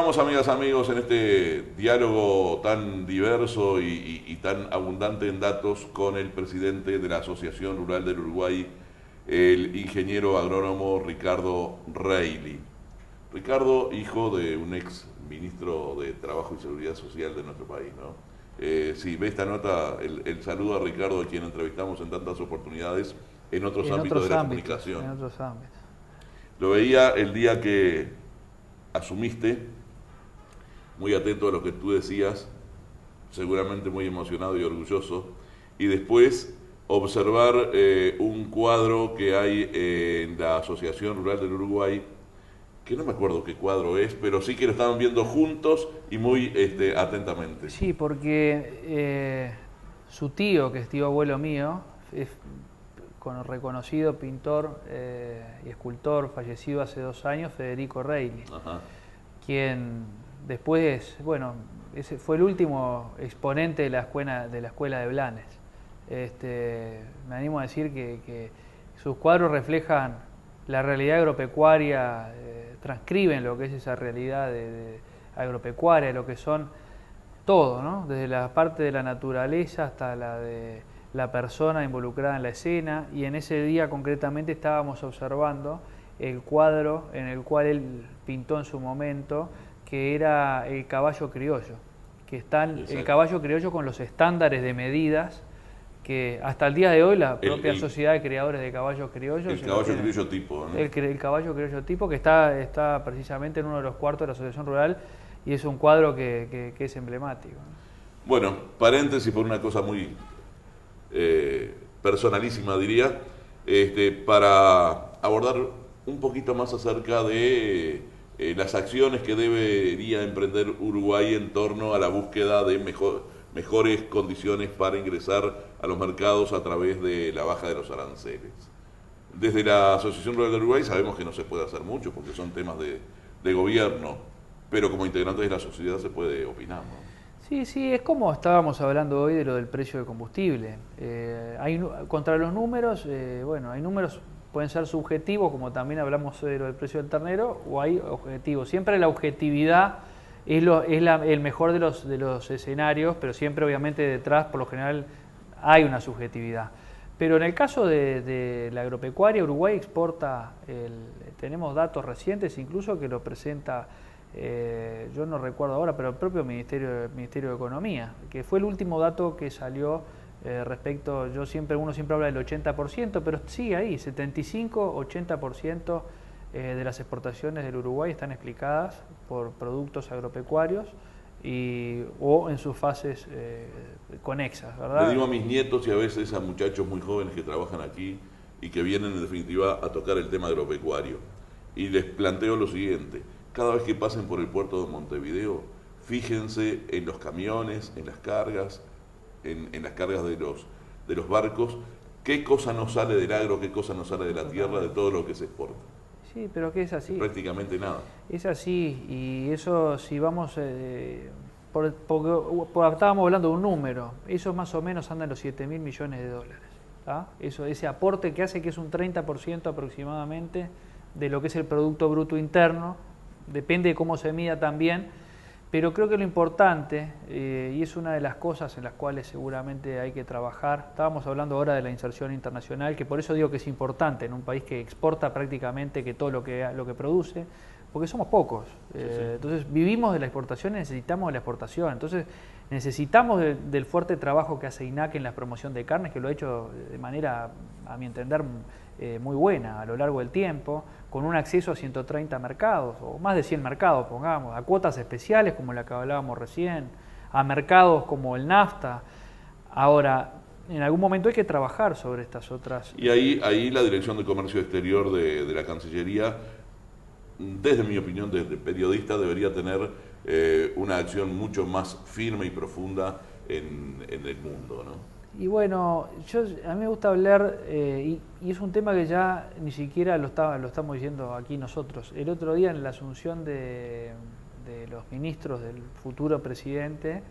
Continuamos, amigas, amigos, en este diálogo tan diverso y tan abundante en datos con el presidente de la Asociación Rural del Uruguay, el ingeniero agrónomo Ricardo Reilly. Ricardo, hijo de un ex ministro de Trabajo y Seguridad Social de nuestro país, ¿no? Si ve esta nota, el saludo a Ricardo, a quien entrevistamos en tantas oportunidades en otros ámbitos de la comunicación. En otros ámbitos. Lo veía el día que asumiste, muy atento a lo que tú decías, seguramente muy emocionado y orgulloso, y después observar un cuadro que hay en la Asociación Rural del Uruguay, que no me acuerdo qué cuadro es, pero sí que lo estaban viendo juntos y muy atentamente. Sí, porque su tío, que es tío abuelo mío, es reconocido pintor y escultor, fallecido hace 2 años, Federico Reilly. Ajá. Quien después, bueno, ese fue el último exponente de la escuela de Blanes. Me animo a decir que sus cuadros reflejan la realidad agropecuaria, transcriben lo que es esa realidad de agropecuaria, lo que son todo, ¿no? Desde la parte de la naturaleza hasta la de la persona involucrada en la escena, y en ese día concretamente estábamos observando el cuadro en el cual él pintó en su momento, que era el caballo criollo, que están el caballo criollo con los estándares de medidas que hasta el día de hoy la propia Sociedad de Criadores de Caballos Criollos... El caballo criollo tipo, ¿no? El caballo criollo tipo, que está precisamente en uno de los cuartos de la Asociación Rural, y es un cuadro que es emblemático, ¿no? Bueno, paréntesis por una cosa muy personalísima, diría, para abordar un poquito más acerca de las acciones que debería emprender Uruguay en torno a la búsqueda de mejores condiciones para ingresar a los mercados a través de la baja de los aranceles. Desde la Asociación Rural del Uruguay sabemos que no se puede hacer mucho porque son temas de gobierno, pero como integrantes de la sociedad se puede opinar, ¿no? Sí, es como estábamos hablando hoy de lo del precio del combustible. Contra los números, bueno, hay números, pueden ser subjetivos, como también hablamos de lo del precio del ternero, o hay objetivos. Siempre la objetividad es el mejor de los escenarios, pero siempre obviamente detrás, por lo general, hay una subjetividad. Pero en el caso de la agropecuaria, Uruguay exporta, tenemos datos recientes incluso que lo presenta, yo no recuerdo ahora, pero el propio Ministerio de Economía, que fue el último dato que salió respecto, uno siempre habla del 80%, pero sigue ahí, 75-80% de las exportaciones del Uruguay están explicadas por productos agropecuarios o en sus fases conexas, ¿verdad? Le digo a mis nietos y a veces a muchachos muy jóvenes que trabajan aquí y que vienen en definitiva a tocar el tema agropecuario, y les planteo lo siguiente: cada vez que pasen por el puerto de Montevideo, fíjense en los camiones, en las cargas, en las cargas de los barcos, qué cosa nos sale del agro, qué cosa nos sale de la tierra, de todo lo que se exporta. Sí, pero que es así. Prácticamente nada. Es así, y eso, si vamos, porque estábamos hablando de un número, eso más o menos anda en los 7.000 millones de dólares. Ese aporte que hace, que es un 30% aproximadamente de lo que es el Producto Bruto Interno, depende de cómo se mida también, pero creo que lo importante, y es una de las cosas en las cuales seguramente hay que trabajar, estábamos hablando ahora de la inserción internacional, que por eso digo que es importante en un país que exporta prácticamente que todo lo que produce, porque somos pocos. Sí. Entonces vivimos de la exportación y necesitamos de la exportación. Entonces necesitamos del fuerte trabajo que hace INAC en la promoción de carnes, que lo ha hecho de manera, a mi entender, muy buena a lo largo del tiempo, con un acceso a 130 mercados, o más de 100 mercados, pongamos, a cuotas especiales como la que hablábamos recién, a mercados como el NAFTA. Ahora, en algún momento hay que trabajar sobre estas otras... Y ahí la Dirección de Comercio Exterior de la Cancillería, desde mi opinión, desde periodista, debería tener una acción mucho más firme y profunda en el mundo, ¿no? Y bueno, a mí me gusta hablar, y es un tema que ya ni siquiera lo estamos diciendo aquí nosotros. El otro día en la asunción de los ministros del futuro presidente,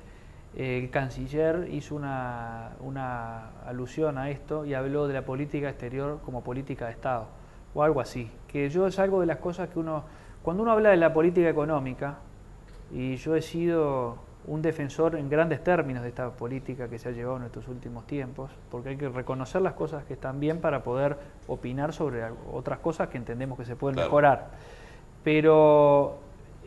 el canciller hizo una alusión a esto y habló de la política exterior como política de Estado, o algo así. Que es algo de las cosas que cuando uno habla de la política económica, y yo he sido un defensor en grandes términos de esta política que se ha llevado en estos últimos tiempos, porque hay que reconocer las cosas que están bien para poder opinar sobre otras cosas que entendemos que se pueden mejorar. Pero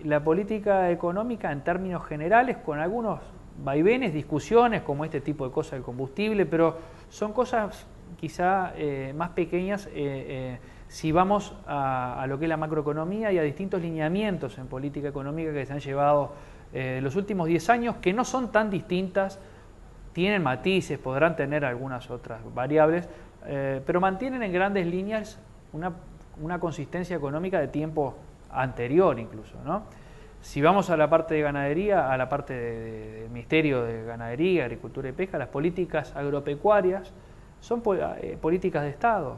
la política económica en términos generales, con algunos vaivenes, discusiones, como este tipo de cosas del combustible, pero son cosas quizá más pequeñas si vamos a lo que es la macroeconomía y a distintos lineamientos en política económica que se han llevado los últimos 10 años, que no son tan distintas, tienen matices, podrán tener algunas otras variables, pero mantienen en grandes líneas una consistencia económica de tiempo anterior incluso, ¿no? Si vamos a la parte de ganadería, a la parte del Ministerio de Ganadería, Agricultura y Pesca, las políticas agropecuarias son políticas de Estado,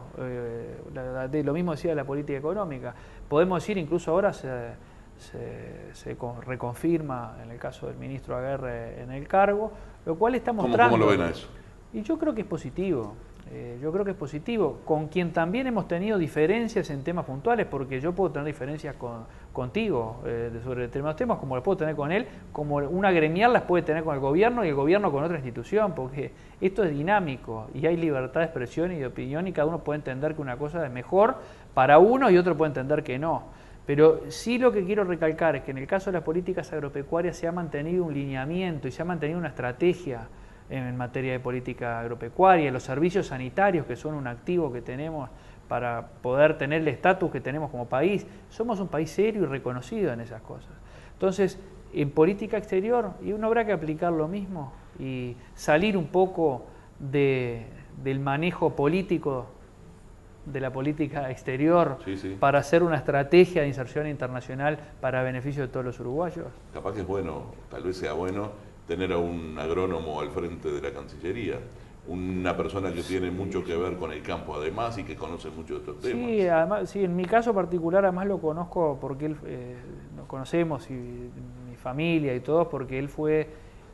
lo mismo decía la política económica. Podemos decir, incluso ahora se reconfirma en el caso del ministro Aguerre en el cargo, lo cual está mostrando... ¿Cómo lo ven a eso? Y yo creo que es positivo. Yo creo que es positivo, con quien también hemos tenido diferencias en temas puntuales, porque yo puedo tener diferencias contigo sobre determinados temas, como las puedo tener con él, como una gremial las puede tener con el gobierno y el gobierno con otra institución, porque esto es dinámico y hay libertad de expresión y de opinión y cada uno puede entender que una cosa es mejor para uno y otro puede entender que no. Pero sí lo que quiero recalcar es que en el caso de las políticas agropecuarias se ha mantenido un lineamiento y se ha mantenido una estrategia en materia de política agropecuaria, los servicios sanitarios, que son un activo que tenemos para poder tener el estatus que tenemos como país. Somos un país serio y reconocido en esas cosas. Entonces, en política exterior, y uno habrá que aplicar lo mismo y salir un poco del manejo político de la política exterior para hacer una estrategia de inserción internacional para beneficio de todos los uruguayos. Capaz que es bueno, tal vez sea bueno, tener a un agrónomo al frente de la Cancillería, una persona que tiene mucho que ver con el campo además y que conoce mucho de estos temas. Sí, además, sí, en mi caso particular además lo conozco porque él, nos conocemos y mi familia y todos, porque él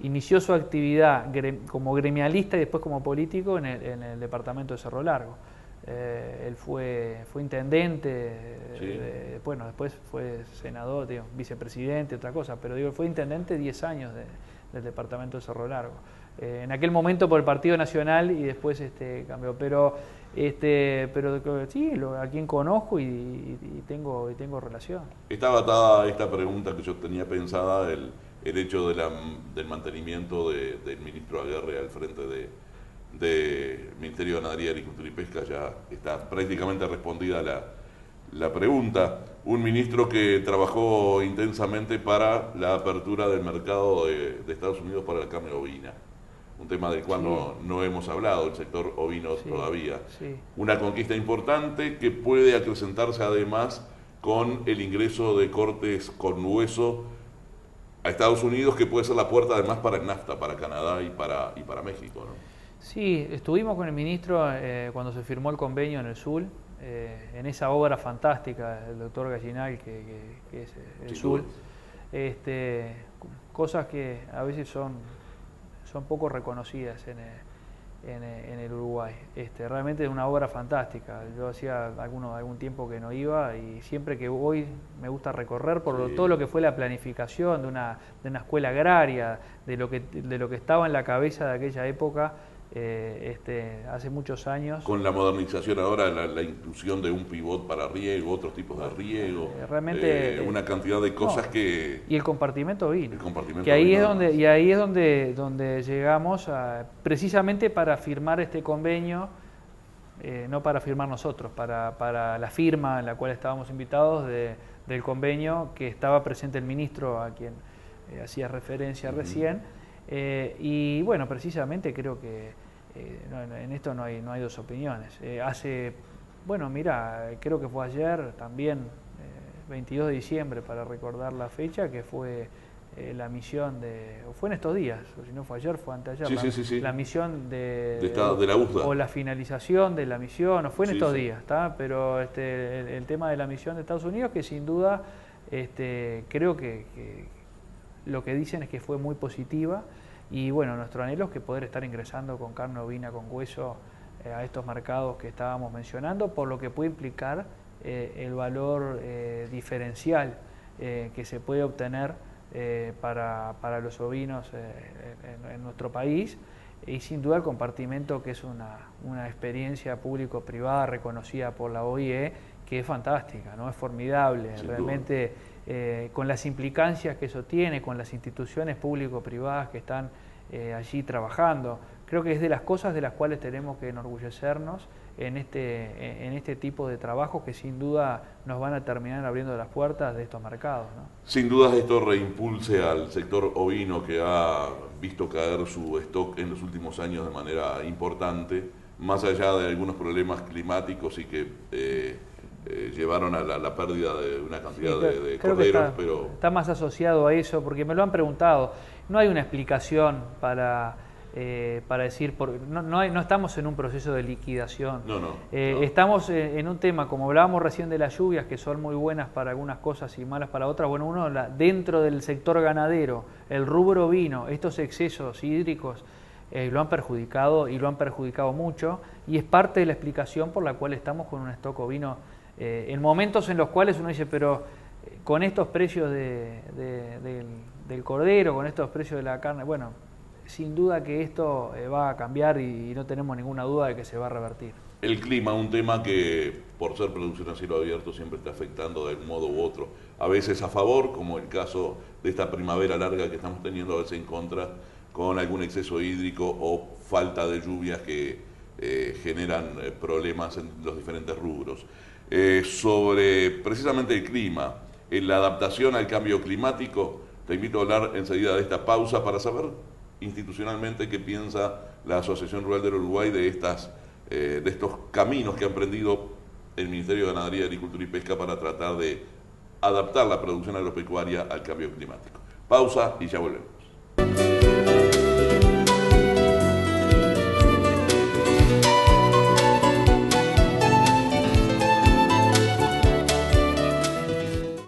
inició su actividad como gremialista y después como político en el departamento de Cerro Largo. Él fue intendente, bueno, después fue senador, vicepresidente, otra cosa, pero fue intendente 10 años del departamento de Cerro Largo. En aquel momento por el Partido Nacional y después cambió, pero sí, a quien conozco y tengo relación. Estaba atada esta pregunta que yo tenía pensada, el hecho del mantenimiento del ministro Aguerre al frente del Ministerio de Ganadería, Agricultura y Pesca. Ya está prácticamente respondida la pregunta. Un ministro que trabajó intensamente para la apertura del mercado de Estados Unidos para la carne ovina, un tema del cual no hemos hablado, el sector ovino todavía. Una conquista importante que puede acrecentarse además con el ingreso de cortes con hueso a Estados Unidos, que puede ser la puerta además para el NAFTA, para Canadá y para México, ¿no? Sí, estuvimos con el ministro cuando se firmó el convenio en el SUL, en esa obra fantástica del doctor Gallinal que es el SUL, cosas que a veces son poco reconocidas en el Uruguay. Realmente es una obra fantástica. Yo hacía algún tiempo que no iba y siempre que voy me gusta recorrer por todo lo que fue la planificación de una escuela agraria, de lo que estaba en la cabeza de aquella época. Hace muchos años. Con la modernización ahora, la inclusión de un pivot para riego, otros tipos de riego, realmente una cantidad de cosas que... Y el compartimento vino. Que ahí es donde llegamos precisamente para firmar este convenio, no para firmar nosotros, para la firma en la cual estábamos invitados del convenio, que estaba presente el ministro a quien hacía referencia recién. Y bueno, precisamente creo que en esto no hay dos opiniones. Creo que fue ayer también, 22 de diciembre, para recordar la fecha, que fue la misión o fue en estos días, o si no fue ayer, fue anteayer, la misión de la USDA, o la finalización de la misión, o fue en estos días, pero el tema de la misión de Estados Unidos, que sin duda creo que lo que dicen es que fue muy positiva. Y bueno, nuestro anhelo es que poder estar ingresando con carne ovina con hueso a estos mercados que estábamos mencionando, por lo que puede implicar el valor diferencial que se puede obtener para los ovinos en nuestro país, y sin duda el compartimento, que es una experiencia público-privada reconocida por la OIE, que es fantástica, ¿no? Es formidable, sin realmente con las implicancias que eso tiene, con las instituciones público-privadas que están allí trabajando. Creo que es de las cosas de las cuales tenemos que enorgullecernos en este tipo de trabajos, que sin duda nos van a terminar abriendo las puertas de estos mercados, ¿no? Sin dudas esto reimpulse al sector ovino, que ha visto caer su stock en los últimos años de manera importante, más allá de algunos problemas climáticos y que llevaron a la pérdida de una cantidad de corderos, pero está más asociado a eso, porque me lo han preguntado. No hay una explicación para decir, no estamos en un proceso de liquidación. No. Estamos en un tema, como hablábamos recién de las lluvias, que son muy buenas para algunas cosas y malas para otras. Bueno, dentro del sector ganadero, el rubro ovino, estos excesos hídricos lo han perjudicado, y lo han perjudicado mucho, y es parte de la explicación por la cual estamos con un stock ovino en momentos en los cuales uno dice, pero con estos precios del cordero, con estos precios de la carne, bueno, sin duda que esto va a cambiar, y no tenemos ninguna duda de que se va a revertir. El clima, un tema que por ser producción a cielo abierto siempre está afectando de un modo u otro, a veces a favor, como el caso de esta primavera larga que estamos teniendo, a veces en contra, con algún exceso hídrico o falta de lluvias que generan problemas en los diferentes rubros. Sobre precisamente el clima, en la adaptación al cambio climático, te invito a hablar enseguida de esta pausa para saber institucionalmente qué piensa la Asociación Rural del Uruguay de estos caminos que ha emprendido el Ministerio de Ganadería, Agricultura y Pesca para tratar de adaptar la producción agropecuaria al cambio climático. Pausa y ya volvemos.